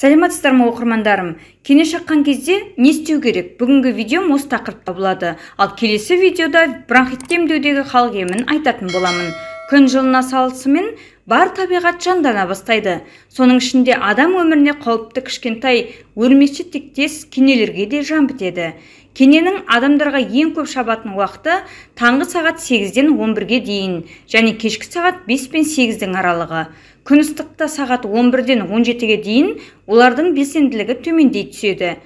Саламатсыздар ма оқырмандарым? Кене шаққан кезде не істеу керек? Бүгінгі видеом осы тақырыпта болады. Ал келесі видеода бронхитті емдеудегі хал емін айтатын боламын. Күн жылына салысымен бар табиғат жандана бастайды. Соның ішінде адам өміріне қауіпті кішкентай өрмекші тектес кенелерге де жан бітеді. Кененің адамдарға ең көп шабатын уақыты таңғы сағат 8-ден 11-ге дейін және кешкі сағат 5 пен 8-дің аралығы. Күн ыстықта сағат 11-ден 17-ге дейін олардың белсенділігі төмендей түседі.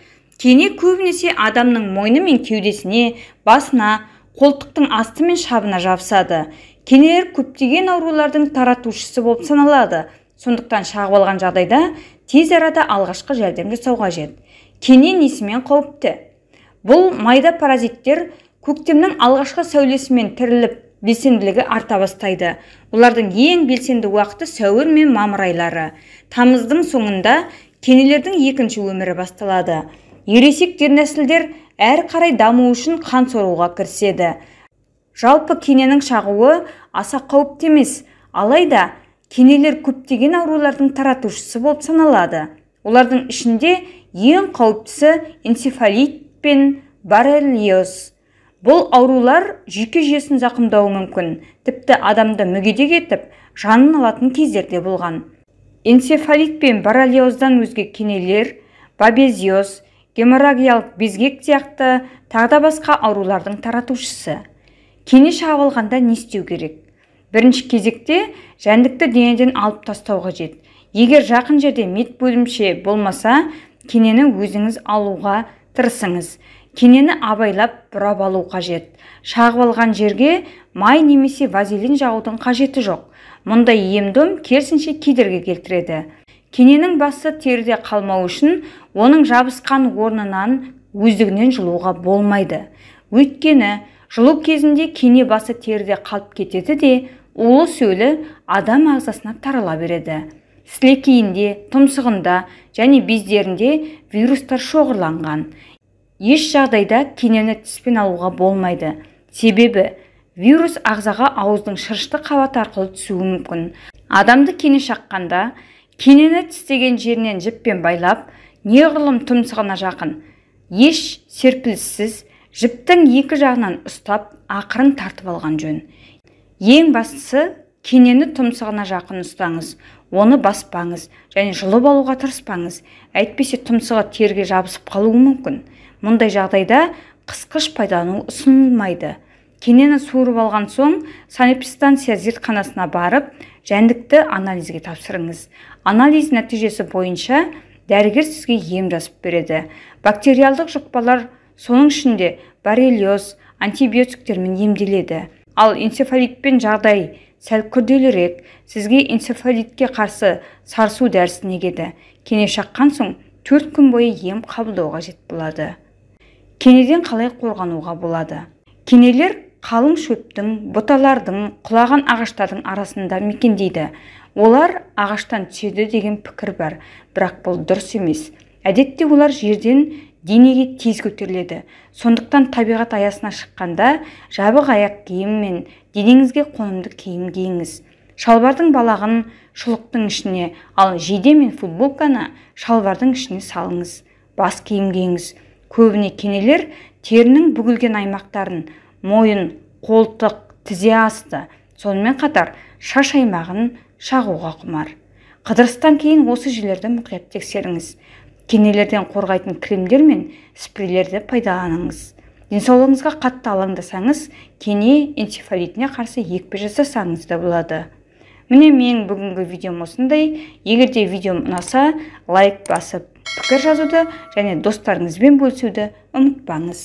Кене көбінесе адамның мойны мен кеудесіне, басына, қолтықтың асты мен шабына жабысады. Кенелер көптеген аурулардың таратушысы болып саналады. Сондықтан шағып алған жағдайда тез арада алғашқы жәрдем жасау қажет. Кене несімен қауіпті? Бұл майда паразиттер көктемнің алғашқы сәулесімен тіріліп, белсенділігі арта бастайды. Олардың ең белсенді уақыты сәуір мен мамыр айлары. Тамыздың соңында кенелердің екінші өмірі басталады. Ересек дернәсілдер әр қарай даму үшін қан соруға кіріседі. Жалпы кененің шағуы аса қауіпті емес, алайда кенелер көптеген аурулардың таратушысы болып саналады. Олардың ішінде ең қауіптісі энцефалит пен боррелиоз. Бұл аурулар жүйке жүйесін зақымдауы мүмкін, тіпті адамды мүгедек етіп, жанын алатын кездерде болған. Энцефалит пен боррелиоздан өзге кенелер, бабезиоз, геморрагиялық безгек сияқты тағы басқа аурулардың таратушысы. Кене шағып алғанда не істеу керек? Бірінші кезекте жәндікті денеден алып тастау қажет. Егер жақын жерде мед бөлімше болмаса, кенені өзіңіз алуға тырысыңыз. Кенені абайлап бұрап алу қажет. Шағып алған жерге май немесе вазелин жағудың қажеті жоқ. Мұндай ем-дом керісінше кедергі келтіреді. Кененің басы теріде қалмау үшін оның жабысқан орнынан өздігінен жұлуға болмайды. Өйткені жұлу кезінде кене басы теріде қалып кетеді де, улы сөлі адам ағзасына тарала береді. Сілекейінде, тұмсығында және бездерінде вирустар шоғырланған. Еш жағдайда кенені тіспен алуға болмайды. Себебі вирус ағзаға ауыздың шырышты қабаты арқылы түсуі мүмкін. Адамды кене шаққанда, кенені тістеген жерінен жіппен байлап, неғұрлым тұмсығына жақын, еш серпіліссіз жіптің екі жағынан ұстап, ақырын тартып алған жөн. Ең бастысы, кенені тұмсығына жақын ұстаңыз, оны баспаңыз және жұлып алуға тырыспаңыз. Әйтпесе тұмсығы терге жабысып қалуы мүмкін. Мұндай жағдайда қысқыш пайдалану ұсынылмайды. Кенені суырып алған соң, санэпидстанция зертханасына барып, жәндікті анализге тапсырыңыз. Анализ нәтижесі бойынша дәрігер сізге ем жазып береді. Бактериалдық жұқпалар, соның ішінде боррелиоз, антибиотиктермен емделеді. Ал энцефалитпен жағдай сәл күрделірек, сізге энцефалитке қарсы сарысу дәрісін егеді. Кене шаққан соң 4 күн бойы ем қабылдау қажет болады. Кенеден қалай қорғануға болады? Кенелер қалың шөптің, бұталардың, құлаған ағаштардың арасында мекендейді. Олар ағаштан түседі деген пікір бар, бірақ бұл дұрыс емес. Әдетте олар жерден денеге тез көтеріледі. Сондықтан табиғат аясына шыққанда жабық аяқ киім мен денеңізге қонымды киім киіңіз. Шалбардың балағын шұлықтың ішіне, ал жейде мен футболканы шалбардың ішіне салыңыз. Бас киім киіңіз. Көбіне кенелер терінің бүгілген аймақтарын, мойын, қолтық, тізе асты, сонымен қатар шаш аймағын шағуға құмар. Қыдырыстан кейін осы жерлерді мұқият тексеріңіз. Кенелерден қорғайтын кремдер мен спрейлерді пайдаланыңыз. Денсаулығыңызға қатты алаңдасаңыз, кене энцефалитіне қарсы екпе жасасаңыз да болады. Міне менің бүгінгі видеом осындай. Егерде видеом ұнаса, лайк басып, пікір жазуды және достарыңызбен бөлісуді ұмытпаңыз.